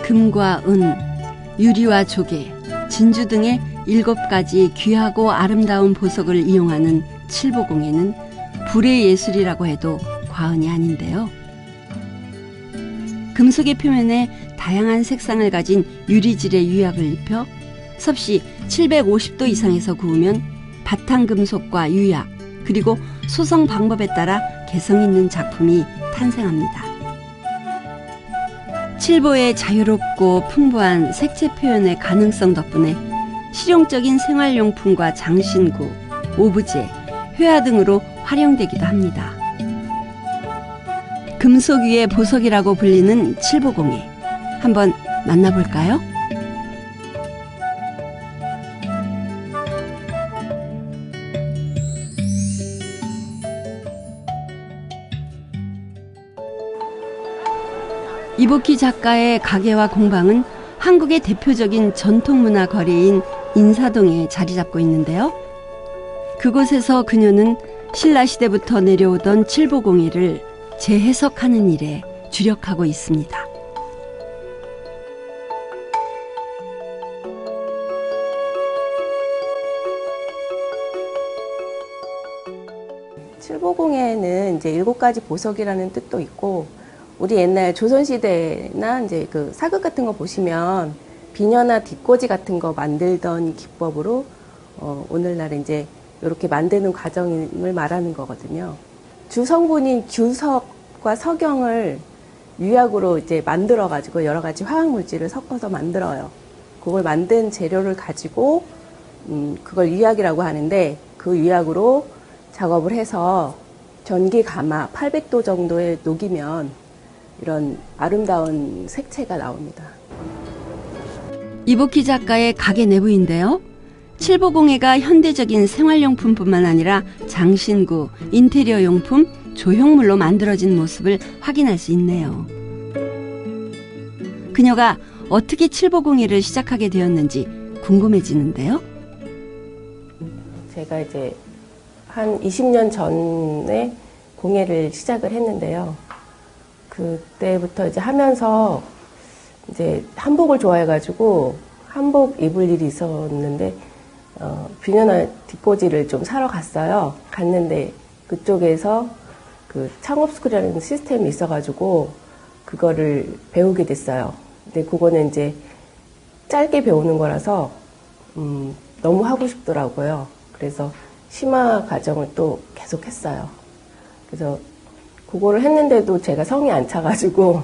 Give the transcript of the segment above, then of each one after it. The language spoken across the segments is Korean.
금과 은, 유리와 조개, 진주 등의 7가지 귀하고 아름다운 보석을 이용하는 칠보공예는 불의 예술이라고 해도 과언이 아닌데요. 금속의 표면에 다양한 색상을 가진 유리질의 유약을 입혀 섭씨 750도 이상에서 구우면 바탕금속과 유약, 그리고 소성 방법에 따라 개성 있는 작품이 탄생합니다. 칠보의 자유롭고 풍부한 색채 표현의 가능성 덕분에 실용적인 생활용품과 장신구, 오브제, 회화 등으로 활용되기도 합니다. 금속 위의 보석이라고 불리는 칠보공예, 한번 만나볼까요? 이복희 작가의 가게와 공방은 한국의 대표적인 전통문화 거리인 인사동에 자리 잡고 있는데요. 그곳에서 그녀는 신라시대부터 내려오던 칠보공예를 재해석하는 일에 주력하고 있습니다. 칠보공예는 이제 7가지 보석이라는 뜻도 있고, 우리 옛날 조선시대나 이제 그 사극 같은 거 보시면 비녀나 뒷꽂이 같은 거 만들던 기법으로 오늘날 이제 이렇게 만드는 과정을 말하는 거거든요. 주 성분인 규석과 석영을 유약으로 이제 만들어 가지고 여러 가지 화학 물질을 섞어서 만들어요. 그걸 만든 재료를 가지고 그걸 유약이라고 하는데, 그 유약으로 작업을 해서 전기 가마 800도 정도에 녹이면 이런 아름다운 색채가 나옵니다. 이복희 작가의 가게 내부인데요. 칠보공예가 현대적인 생활용품뿐만 아니라 장신구, 인테리어 용품, 조형물로 만들어진 모습을 확인할 수 있네요. 그녀가 어떻게 칠보공예를 시작하게 되었는지 궁금해지는데요. 제가 이제 한 20년 전에 공예를 시작을 했는데요. 그때부터 이제 하면서 이제 한복을 좋아해가지고 한복 입을 일이 있었는데, 비녀나 뒷꽂이를 좀 사러 갔어요. 갔는데 그쪽에서 그 창업스쿨이라는 시스템이 있어가지고 그거를 배우게 됐어요. 근데 그거는 이제 짧게 배우는 거라서 너무 하고 싶더라고요. 그래서 심화 과정을 또 계속 했어요. 그래서 그거를 했는데도 제가 성이 안 차가지고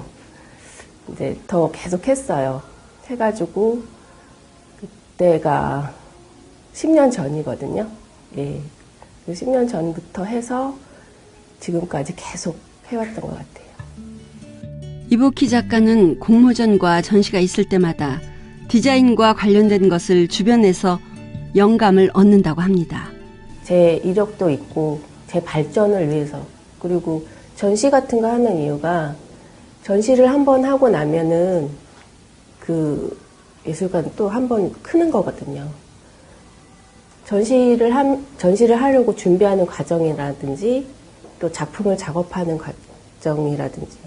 이제 더 계속 했어요. 해가지고 그때가 10년 전이거든요. 예. 10년 전부터 해서 지금까지 계속 해왔던 것 같아요. 이복희 작가는 공모전과 전시가 있을 때마다 디자인과 관련된 것을 주변에서 영감을 얻는다고 합니다. 제 이력도 있고 제 발전을 위해서, 그리고 전시 같은 거 하는 이유가 전시를 한번 하고 나면은 그 예술관 또 한 번 크는 거거든요. 전시를 하려고 준비하는 과정이라든지 또 작품을 작업하는 과정이라든지,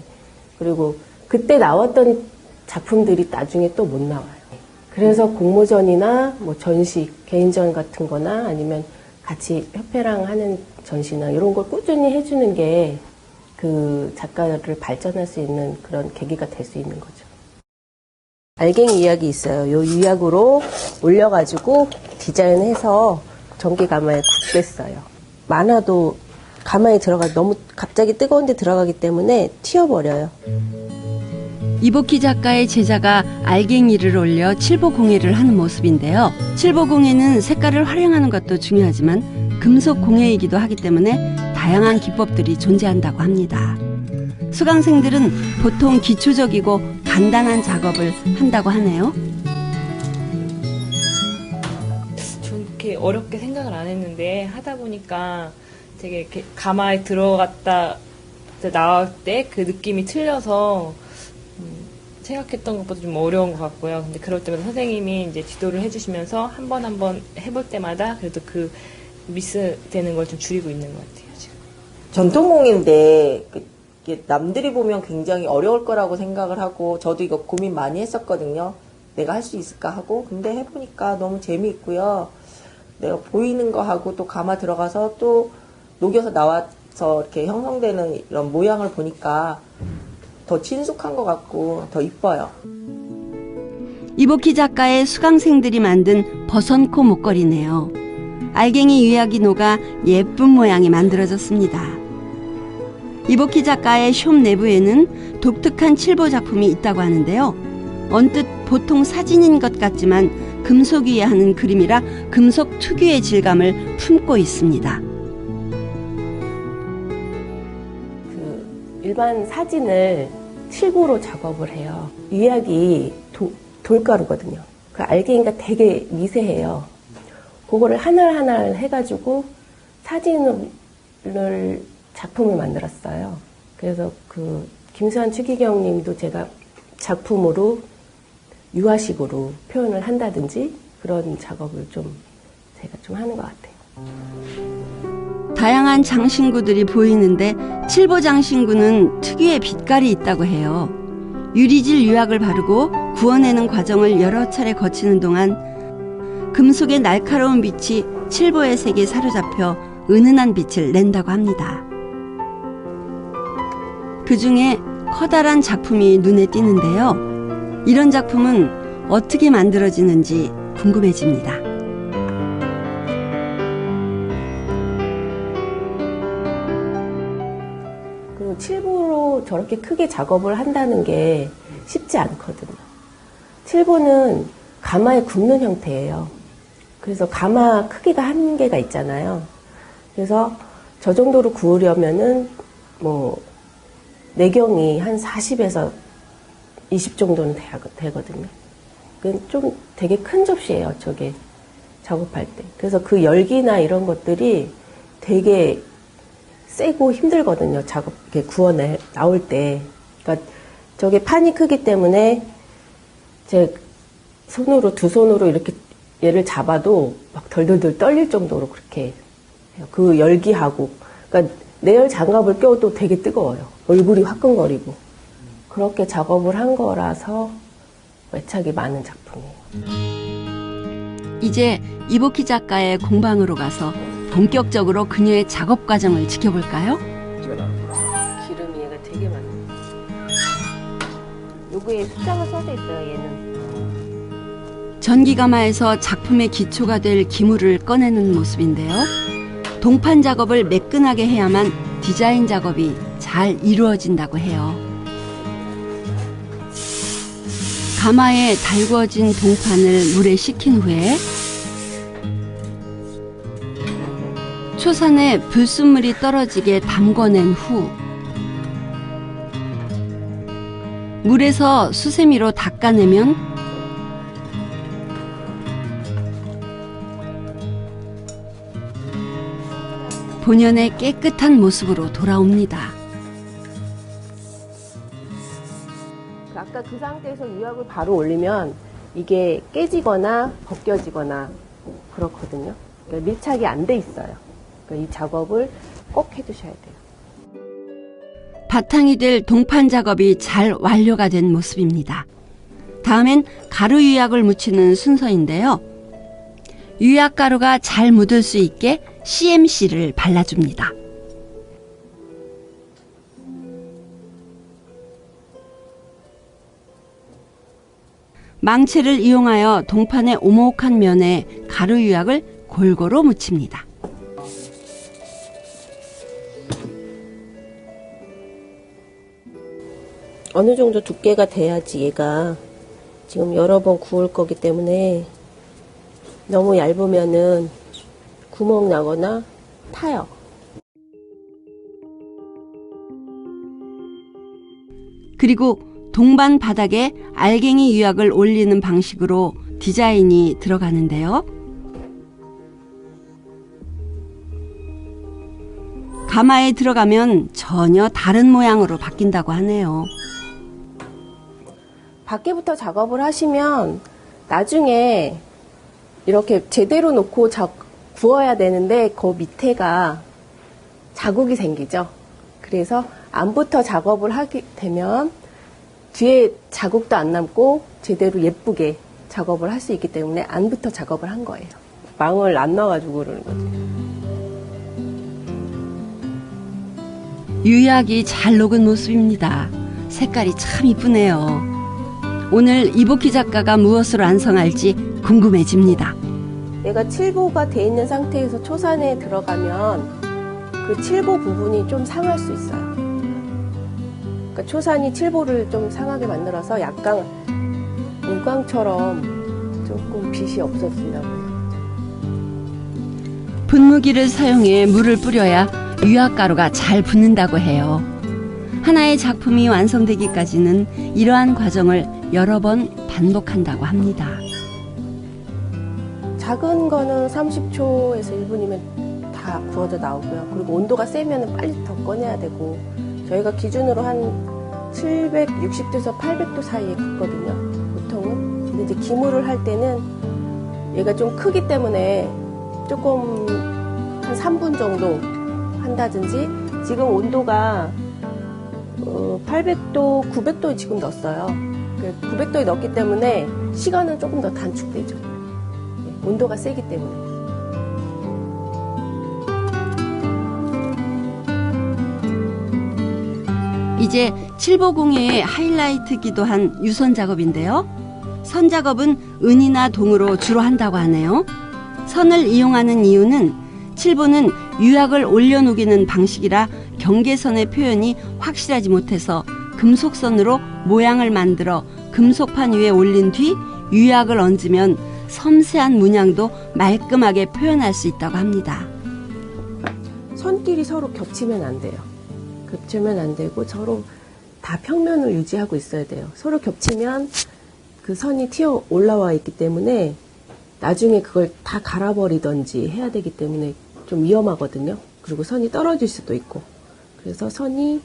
그리고 그때 나왔던 작품들이 나중에 또 못 나와요. 그래서 공모전이나 뭐 전시, 개인전 같은 거나 아니면 같이 협회랑 하는 전시나 이런 걸 꾸준히 해주는 게 그 작가를 발전할 수 있는 그런 계기가 될 수 있는 거죠. 알갱이 유약이 있어요. 요 유약으로 올려가지고 디자인해서 전기 가마에 굽겠어요. 많아도 가마에 너무 갑자기 뜨거운데 들어가기 때문에 튀어버려요. 이복희 작가의 제자가 알갱이를 올려 칠보공예를 하는 모습인데요. 칠보공예는 색깔을 활용하는 것도 중요하지만 금속 공예이기도 하기 때문에 다양한 기법들이 존재한다고 합니다. 수강생들은 보통 기초적이고 간단한 작업을 한다고 하네요. 전 그렇게 어렵게 생각을 안 했는데 하다 보니까 되게 이렇게 가마에 들어갔다 나올 때 그 느낌이 틀려서 생각했던 것보다 좀 어려운 것 같고요. 근데 그럴 때마다 선생님이 이제 지도를 해주시면서 한 번 해볼 때마다 그래도 그 미스 되는 걸 좀 줄이고 있는 것 같아요, 지금. 전통공예인데 이게 남들이 보면 굉장히 어려울 거라고 생각을 하고 저도 이거 고민 많이 했었거든요. 내가 할 수 있을까 하고 근데 해보니까 너무 재미있고요. 내가 보이는 거 하고 또 가마 들어가서 또 녹여서 나와서 이렇게 형성되는 이런 모양을 보니까 더 친숙한 것 같고 더 이뻐요. 이복희 작가의 수강생들이 만든 버선코 목걸이네요. 알갱이 유약이 녹아 예쁜 모양이 만들어졌습니다. 이복희 작가의 숍 내부에는 독특한 칠보 작품이 있다고 하는데요. 언뜻 보통 사진인 것 같지만 금속 위에 하는 그림이라 금속 특유의 질감을 품고 있습니다. 일반 사진을 칠보로 작업을 해요. 유약이 돌가루거든요. 그 알갱이가 되게 미세해요. 그거를 하나하나 해가지고 사진을 작품을 만들었어요. 그래서 그 김수환 추기경 님도 제가 작품으로 유화식으로 표현을 한다든지 그런 작업을 제가 좀 하는 것 같아요. 다양한 장신구들이 보이는데 칠보 장신구는 특유의 빛깔이 있다고 해요. 유리질 유약을 바르고 구워내는 과정을 여러 차례 거치는 동안 금속의 날카로운 빛이 칠보의 색에 사로잡혀 은은한 빛을 낸다고 합니다. 그중에 커다란 작품이 눈에 띄는데요. 이런 작품은 어떻게 만들어지는지 궁금해집니다. 그리고 칠보로 저렇게 크게 작업을 한다는 게 쉽지 않거든요. 칠보는 가마에 굽는 형태예요. 그래서 가마 크기가 한계가 있잖아요. 그래서 저 정도로 구우려면은 내경이 한 40에서 20 정도는 되거든요. 좀 되게 큰 접시예요, 저게 작업할 때. 그래서 그 열기나 이런 것들이 되게 세고 힘들거든요. 이렇게 나올 때. 그러니까 저게 판이 크기 때문에 제 두 손으로 이렇게 얘를 잡아도 막 덜덜덜 떨릴 정도로 그렇게 해요. 그 열기하고. 그러니까 내열 장갑을 껴도 되게 뜨거워요. 얼굴이 화끈거리고. 그렇게 작업을 한 거라서 애착이 많은 작품이에요. 이제 이복희 작가의 공방으로 가서 본격적으로 그녀의 작업 과정을 지켜볼까요? 기름이 얘가 되게 많아요. 요거에 숫자가 써져 있어요, 얘는. 전기가마에서 작품의 기초가 될 기물을 꺼내는 모습인데요. 동판 작업을 매끈하게 해야만 디자인 작업이 잘 이루어진다고 해요. 가마에 달구어진 동판을 물에 식힌 후에 초산에 불순물이 떨어지게 담궈낸 후 물에서 수세미로 닦아내면 본연의 깨끗한 모습으로 돌아옵니다. 아까 그 상태에서 유약을 바로 올리면 이게 깨지거나 벗겨지거나 그렇거든요. 그러니까 밀착이 안 돼 있어요. 그러니까 이 작업을 꼭 해두셔야 돼요. 바탕이 될 동판 작업이 잘 완료가 된 모습입니다. 다음엔 가루 유약을 묻히는 순서인데요. 유약 가루가 잘 묻을 수 있게 CMC를 발라줍니다. 망치를 이용하여 동판의 오목한 면에 가루 유약을 골고루 묻힙니다. 어느 정도 두께가 돼야지 얘가 지금 여러 번 구울 거기 때문에 너무 얇으면은 구멍 나거나 타요. 그리고 동반 바닥에 알갱이 유약을 올리는 방식으로 디자인이 들어가는데요. 가마에 들어가면 전혀 다른 모양으로 바뀐다고 하네요. 밖에부터 작업을 하시면 나중에 이렇게 제대로 놓고 구워야 되는데 그 밑에가 자국이 생기죠. 그래서 안부터 작업을 하게 되면 뒤에 자국도 안 남고 제대로 예쁘게 작업을 할 수 있기 때문에 안부터 작업을 한 거예요. 망을 안 놔가지고 그러는 거죠. 유약이 잘 녹은 모습입니다. 색깔이 참 이쁘네요. 오늘 이복희 작가가 무엇으로 완성할지 궁금해집니다. 얘가 칠보가 돼 있는 상태에서 초산에 들어가면 그 칠보 부분이 좀 상할 수 있어요. 그러니까 초산이 칠보를 좀 상하게 만들어서 약간 물광처럼 조금 빛이 없어진다고 해요. 분무기를 사용해 물을 뿌려야 유약가루가 잘 붙는다고 해요. 하나의 작품이 완성되기까지는 이러한 과정을 여러 번 반복한다고 합니다. 작은 거는 30초에서 1분이면 다 구워져 나오고요. 그리고 온도가 세면 빨리 더 꺼내야 되고, 저희가 기준으로 한 760도에서 800도 사이에 굽거든요. 보통은. 근데 이제 기물을 할 때는 얘가 좀 크기 때문에 조금 한 3분 정도 한다든지, 지금 온도가 800도, 900도에 지금 넣었어요. 900도에 넣었기 때문에 시간은 조금 더 단축되죠. 온도가 세기 때문에. 이제 칠보공예의 하이라이트기도 한 유선 작업인데요. 선 작업은 은이나 동으로 주로 한다고 하네요. 선을 이용하는 이유는 칠보는 유약을 올려놓기는 방식이라 경계선의 표현이 확실하지 못해서 금속선으로 모양을 만들어 금속판 위에 올린 뒤 유약을 얹으면 섬세한 문양도 말끔하게 표현할 수 있다고 합니다. 선끼리 서로 겹치면 안 돼요. 겹치면 안 되고 서로 다 평면을 유지하고 있어야 돼요. 서로 겹치면 그 선이 튀어 올라와 있기 때문에 나중에 그걸 다 갈아버리던지 해야 되기 때문에 좀 위험하거든요. 그리고 선이 떨어질 수도 있고. 그래서 선이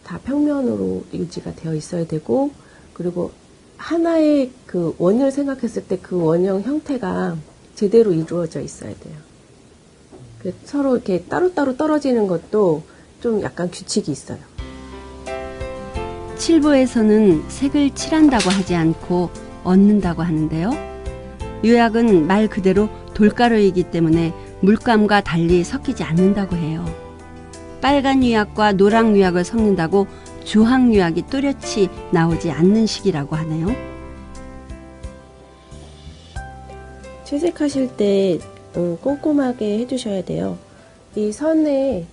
다 평면으로 유지가 되어 있어야 되고, 그리고 하나의 그 원을 생각했을 때 그 원형 형태가 제대로 이루어져 있어야 돼요. 서로 이렇게 따로따로 떨어지는 것도 좀 약간 규칙이 있어요. 칠보에서는 색을 칠한다고 하지 않고 얹는다고 하는데요. 유약은 말 그대로 돌가루이기 때문에 물감과 달리 섞이지 않는다고 해요. 빨간 유약과 노랑 유약을 섞는다고 주황 유약이 또렷이 나오지 않는 식이라고 하네요. 채색하실 때 꼼꼼하게 해주셔야 돼요. 이 선에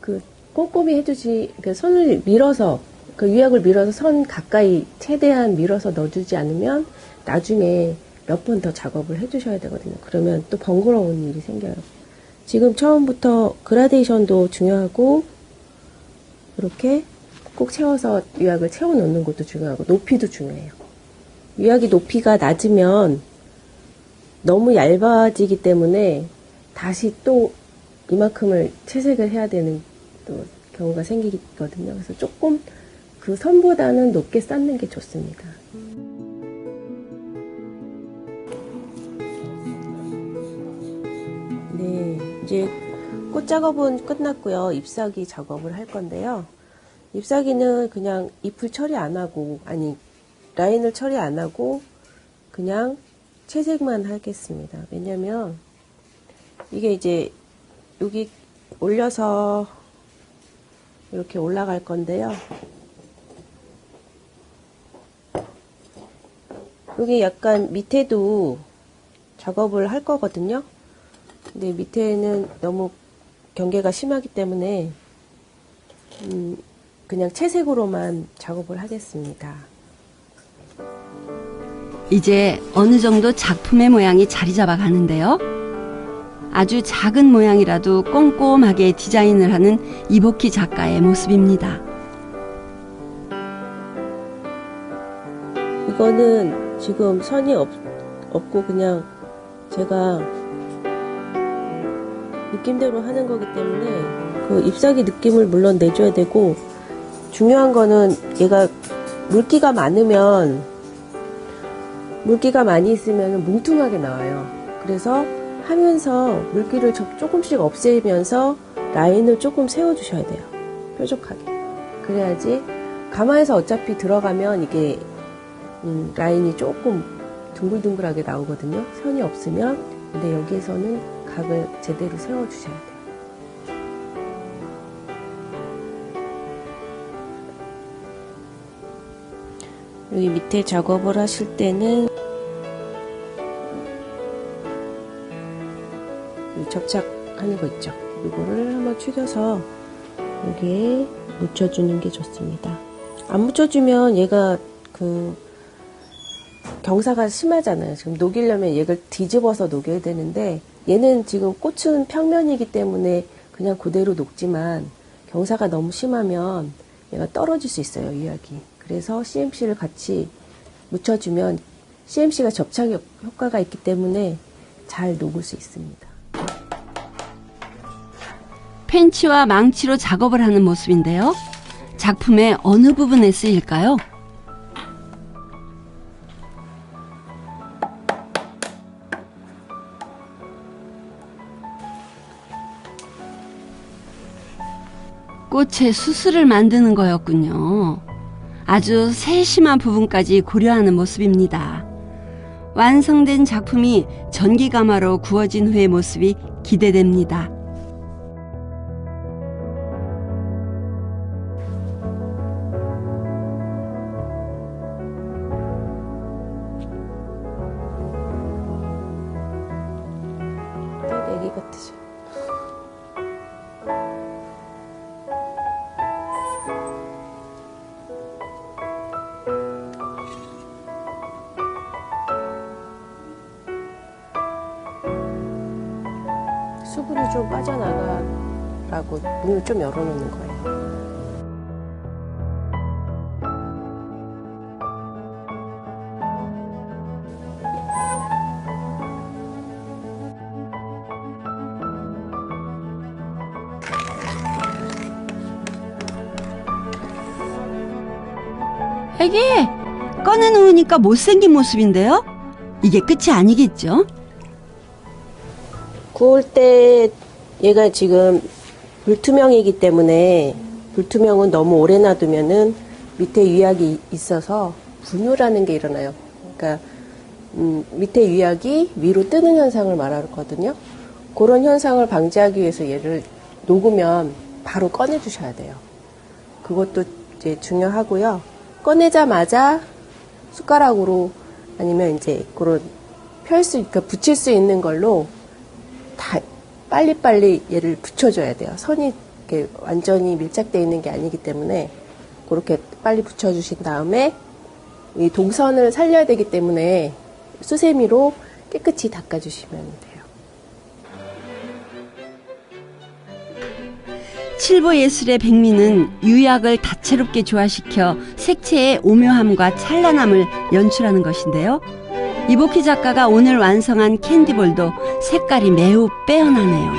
그 꼼꼼히 해주지, 그 손을 밀어서, 그 유약을 밀어서 선 가까이 최대한 밀어서 넣어주지 않으면 나중에 몇 번 더 작업을 해주셔야 되거든요. 그러면 또 번거로운 일이 생겨요. 지금 처음부터 그라데이션도 중요하고, 이렇게 꼭 채워서 유약을 채워 넣는 것도 중요하고, 높이도 중요해요. 유약이 높이가 낮으면 너무 얇아지기 때문에 다시 또 이만큼을 채색을 해야 되는 또 경우가 생기거든요. 그래서 조금 그 선보다는 높게 쌓는 게 좋습니다. 네, 이제 꽃 작업은 끝났고요. 잎사귀 작업을 할 건데요. 잎사귀는 그냥 잎을 처리 안 하고, 아니 라인을 처리 안 하고 그냥 채색만 하겠습니다. 왜냐면 이게 이제 여기 올려서 이렇게 올라갈 건데요. 여기 약간 밑에도 작업을 할 거거든요. 근데 밑에는 너무 경계가 심하기 때문에 그냥 채색으로만 작업을 하겠습니다. 이제 어느 정도 작품의 모양이 자리 잡아 가는데요. 아주 작은 모양이라도 꼼꼼하게 디자인을 하는 이복희 작가의 모습입니다. 이거는 지금 선이 없고 그냥 제가 느낌대로 하는 거기 때문에 그 잎사귀 느낌을 물론 내줘야 되고, 중요한 거는 얘가 물기가 많이 있으면 뭉퉁하게 나와요. 그래서 하면서 물기를 조금씩 없애면서 라인을 조금 세워주셔야 돼요. 뾰족하게. 그래야지 가마에서 어차피 들어가면 이게 라인이 조금 둥글둥글하게 나오거든요. 선이 없으면. 근데 여기에서는 각을 제대로 세워주셔야 돼요. 여기 밑에 작업을 하실 때는 접착하는 거 있죠. 이거를 한번 축여서 여기에 묻혀주는 게 좋습니다. 안 묻혀주면 얘가 경사가 심하잖아요. 지금 녹이려면 얘를 뒤집어서 녹여야 되는데 얘는 지금 꽃은 평면이기 때문에 그냥 그대로 녹지만 경사가 너무 심하면 얘가 떨어질 수 있어요, 유약이. 그래서 CMC를 같이 묻혀주면 CMC가 접착 효과가 있기 때문에 잘 녹을 수 있습니다. 펜치와 망치로 작업을 하는 모습인데요. 작품의 어느 부분에 쓰일까요? 꽃의 수술을 만드는 거였군요. 아주 세심한 부분까지 고려하는 모습입니다. 완성된 작품이 전기가마로 구워진 후의 모습이 기대됩니다. 애기 같으죠? 수분이 좀 빠져나가라고 문을 좀 열어놓는 거예요. 애기! 꺼내놓으니까 못생긴 모습인데요? 이게 끝이 아니겠죠? 구울 때 얘가 지금 불투명이기 때문에 불투명은 너무 오래 놔두면은 밑에 유약이 있어서 분유라는 게 일어나요. 그러니까 밑에 유약이 위로 뜨는 현상을 말하거든요. 그런 현상을 방지하기 위해서 얘를 녹으면 바로 꺼내 주셔야 돼요. 그것도 이제 중요하고요. 꺼내자마자 숟가락으로 아니면 이제 그런 그러니까 붙일 수 있는 걸로 다 빨리빨리 얘를 붙여줘야 돼요. 선이 이렇게 완전히 밀착되어 있는 게 아니기 때문에 그렇게 빨리 붙여주신 다음에 이 동선을 살려야 되기 때문에 수세미로 깨끗이 닦아주시면 돼요. 칠보예술의 백미는 유약을 다채롭게 조화시켜 색채의 오묘함과 찬란함을 연출하는 것인데요. 이복희 작가가 오늘 완성한 캔디볼도 색깔이 매우 빼어나네요.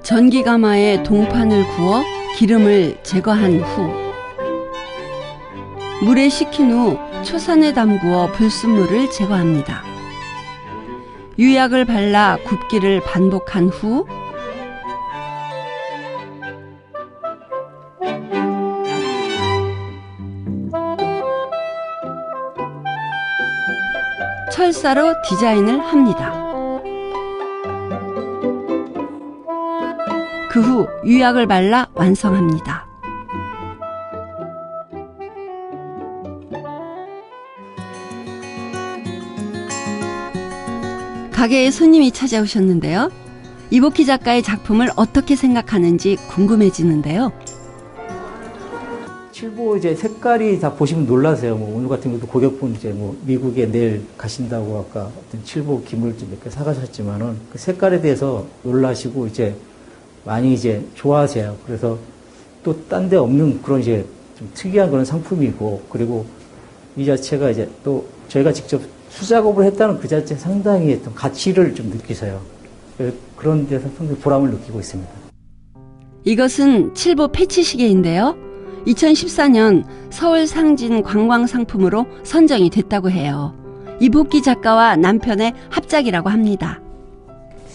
전기가마에 동판을 구워 기름을 제거한 후 물에 식힌 후 초산에 담구어 불순물을 제거합니다. 유약을 발라 굽기를 반복한 후 철사로 디자인을 합니다. 그 후 유약을 발라 완성합니다. 가게에 손님이 찾아오셨는데요. 이복희 작가의 작품을 어떻게 생각하는지 궁금해지는데요. 칠보 이제 색깔이 다 보시면 놀라세요. 뭐 오늘 같은 경우도 고객분 이제 뭐 미국에 내일 가신다고 아까 어떤 칠보 기물 좀 몇 개 사가셨지만은 그 색깔에 대해서 놀라시고 이제 많이 이제 좋아하세요. 그래서 또 딴 데 없는 그런 이제 좀 특이한 그런 상품이고 그리고 이 자체가 이제 또 저희가 직접 수작업을 했다는 그 자체 상당히 어떤 가치를 좀 느끼세요. 그런 데서 상당히 보람을 느끼고 있습니다. 이것은 칠보 패치시계인데요. 2014년 서울 상진 관광 상품으로 선정이 됐다고 해요. 이복희 작가와 남편의 합작이라고 합니다.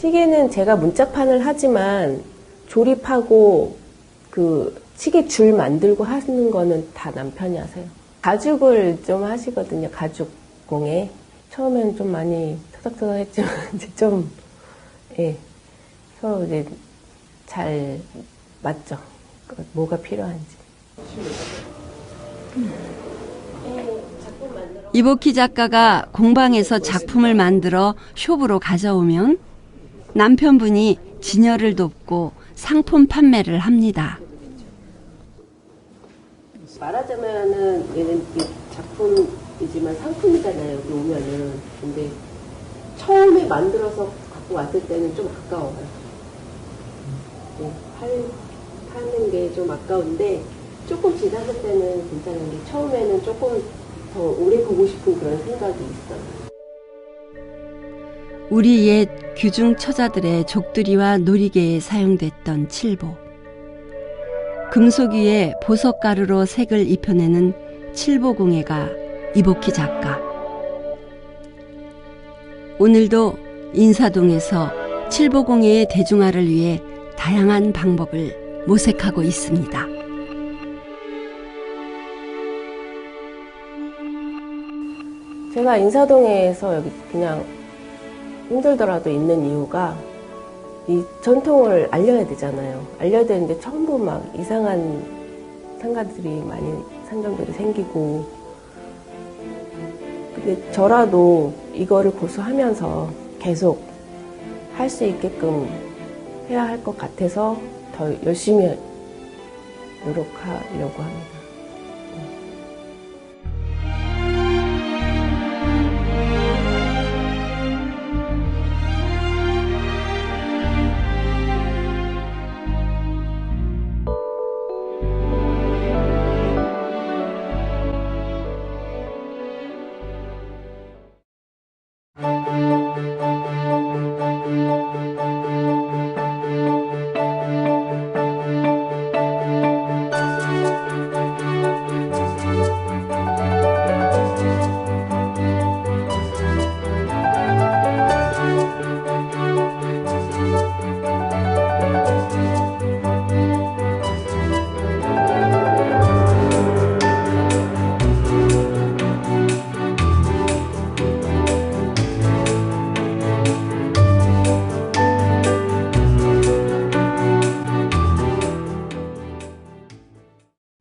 시계는 제가 문짝판을 하지만 조립하고 그 시계 줄 만들고 하는 거는 다 남편이 하세요. 가죽을 좀 하시거든요. 가죽 공예. 처음엔 좀 많이 터덕터덕했지만 이제 좀 예, 서로 이제 잘 맞죠. 뭐가 필요한지. 이복희 작가가 공방에서 작품을 만들어 숍으로 가져오면 남편분이 진열을 돕고 상품 판매를 합니다. 말하자면은 얘는 작품이지만 상품이잖아요. 여기 오면은. 근데 처음에 만들어서 갖고 왔을 때는 좀 아까워요. 네, 파는 게 좀 아까운데 조금 지났을 때는 괜찮은 게 처음에는 조금 더 오래 보고 싶은 그런 생각이 있어요. 우리 옛 귀중 처자들의 족두리와 놀이개에 사용됐던 칠보. 금속 위에 보석 가루로 색을 입혀내는 칠보공예가 이복희 작가. 오늘도 인사동에서 칠보공예의 대중화를 위해 다양한 방법을 모색하고 있습니다. 제가 인사동에서 여기 그냥 힘들더라도 있는 이유가 이 전통을 알려야 되잖아요. 알려야 되는데 전부 막 이상한 상가들이 많이 상점들이 생기고 근데 저라도 이거를 고수하면서 계속 할 수 있게끔 해야 할 것 같아서 더 열심히 노력하려고 합니다.